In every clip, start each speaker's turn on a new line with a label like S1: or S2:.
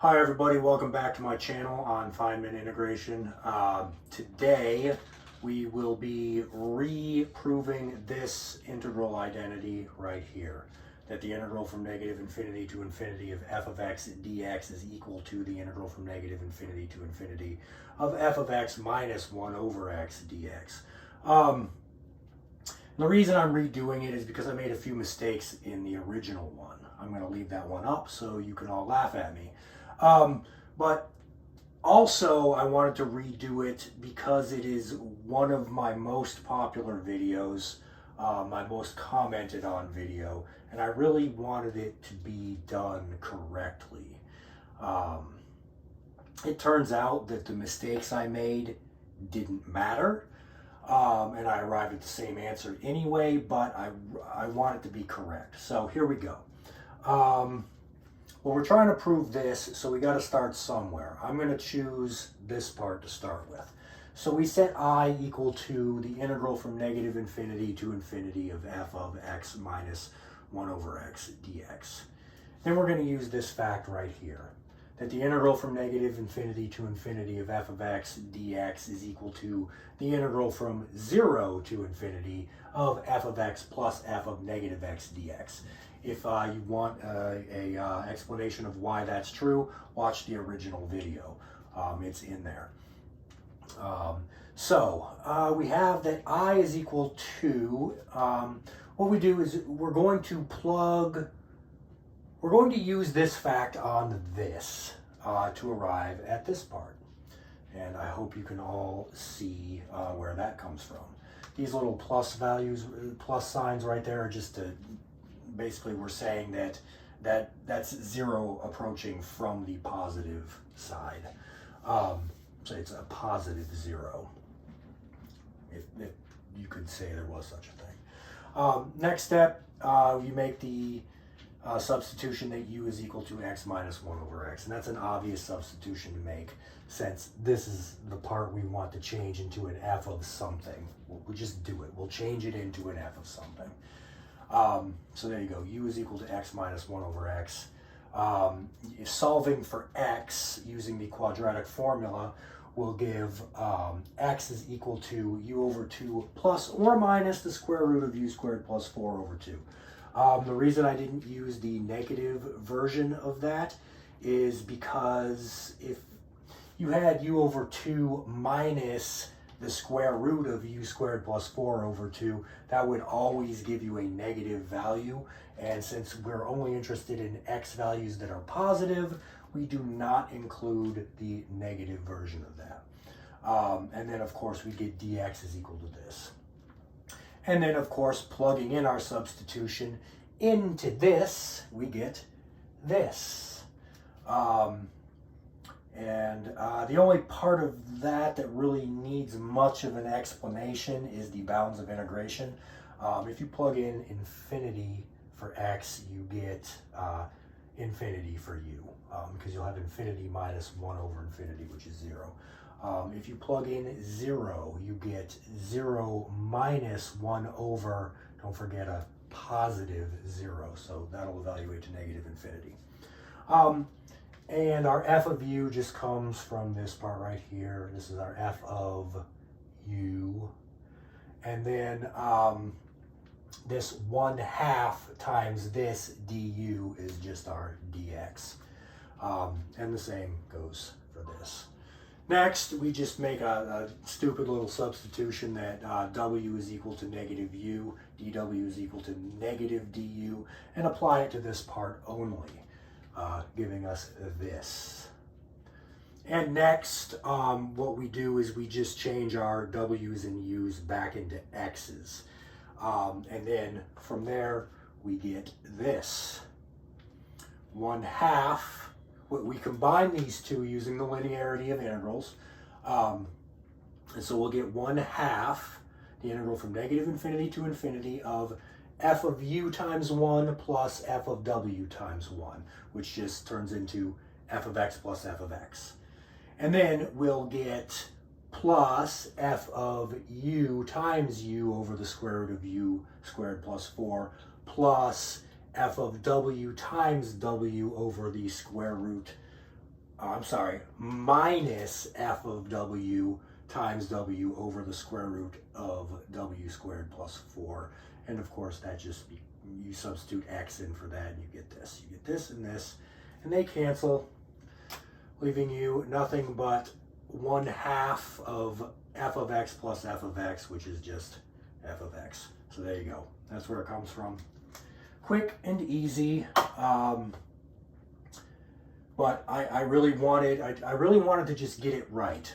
S1: Hi everybody, welcome back to my channel on Feynman integration. Today we will be reproving this integral identity right here, that the integral from negative infinity to infinity of f of x dx is equal to the integral from negative infinity to infinity of f of x minus 1 over x dx. The reason I'm redoing it is because I made a few mistakes in the original one. I'm going to leave that one up so you can all laugh at me. But also I wanted to redo it because it is one of my most popular videos, my most commented on video, and I really wanted it to be done correctly. It turns out that the mistakes I made didn't matter, and I arrived at the same answer anyway, but I want it to be correct. So here we go. Well, we're trying to prove this, so we got to start somewhere. I'm going to choose this part to start with. So we set I equal to the integral from negative infinity to infinity of f of x minus 1 over x dx. Then we're going to use this fact right here, that the integral from negative infinity to infinity of f of x dx is equal to the integral from 0 to infinity of f of x plus f of negative x dx. If you want an explanation of why that's true, watch the original video. It's in there. So we have that I is equal to, what we do is we're going to use this fact on this to arrive at this part. And I hope you can all see where that comes from. These little plus values, plus signs right there are just to, basically we're saying that's 0 approaching from the positive side. So it's a positive 0, if you could say there was such a thing. Next step, you make the substitution that u is equal to x minus 1 over x. And that's an obvious substitution to make, since this is the part we want to change into an f of something. We'll just do it. We'll change it into an f of something. So there you go, u is equal to x minus 1 over x. Solving for x using the quadratic formula will give x is equal to u over 2 plus or minus the square root of u squared plus 4 over 2. The reason I didn't use the negative version of that is because if you had u over 2 minus the square root of u squared plus 4 over 2, that would always give you a negative value. And since we're only interested in x values that are positive, we do not include the negative version of that. And then, of course, we get dx is equal to this. And then, of course, plugging in our substitution into this, we get this. The only part of that that really needs much of an explanation is the bounds of integration. If you plug in infinity for x, you get infinity for u, because you'll have infinity minus 1 over infinity, which is 0. If you plug in 0, you get 0 minus 1 over, don't forget, a positive 0, so that'll evaluate to negative infinity. And our f of u just comes from this part right here. This is our f of u. And then this 1/2 times this du is just our dx. And the same goes for this. Next, we just make a stupid little substitution that w is equal to negative u, dw is equal to negative du, and apply it to this part only, giving us this. And next, what we do is we just change our w's and u's back into x's. And then from there, we get this. 1/2. We combine these two using the linearity of integrals. And so we'll get 1/2, the integral from negative infinity to infinity of f of u times 1 plus f of w times 1, which just turns into f of x plus f of x. And then we'll get plus f of u times u over the square root of u squared plus 4 plus f of w times w over the square root I'm sorry, minus f of w times w over the square root of w squared plus 4. And of course, that just, you substitute x in for that and you get this. You get this, and they cancel, leaving you nothing but 1/2 of f of x plus f of x, which is just f of x. So there you go. That's where it comes from. Quick and easy. But I really wanted to just get it right.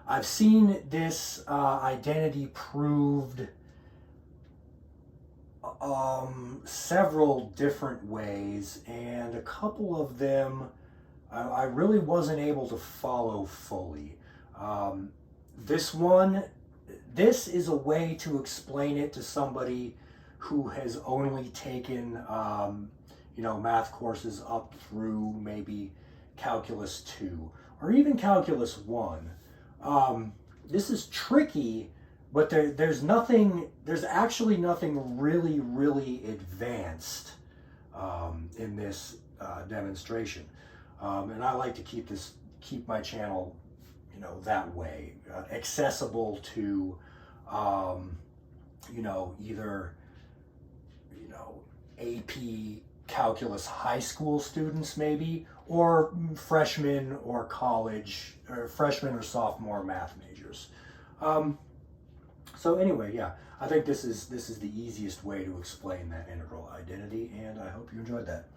S1: I've seen this identity proved several different ways, and a couple of them I really wasn't able to follow fully. This is a way to explain it to somebody who has only taken math courses up through maybe Calculus 2 or even Calculus 1. This is tricky, but there's actually nothing really advanced in this demonstration. And I like to keep my channel, that way, accessible to, either, AP calculus high school students maybe, or freshmen or college, or freshman or sophomore math majors. So anyway, yeah, I think this is the easiest way to explain that integral identity, and I hope you enjoyed that.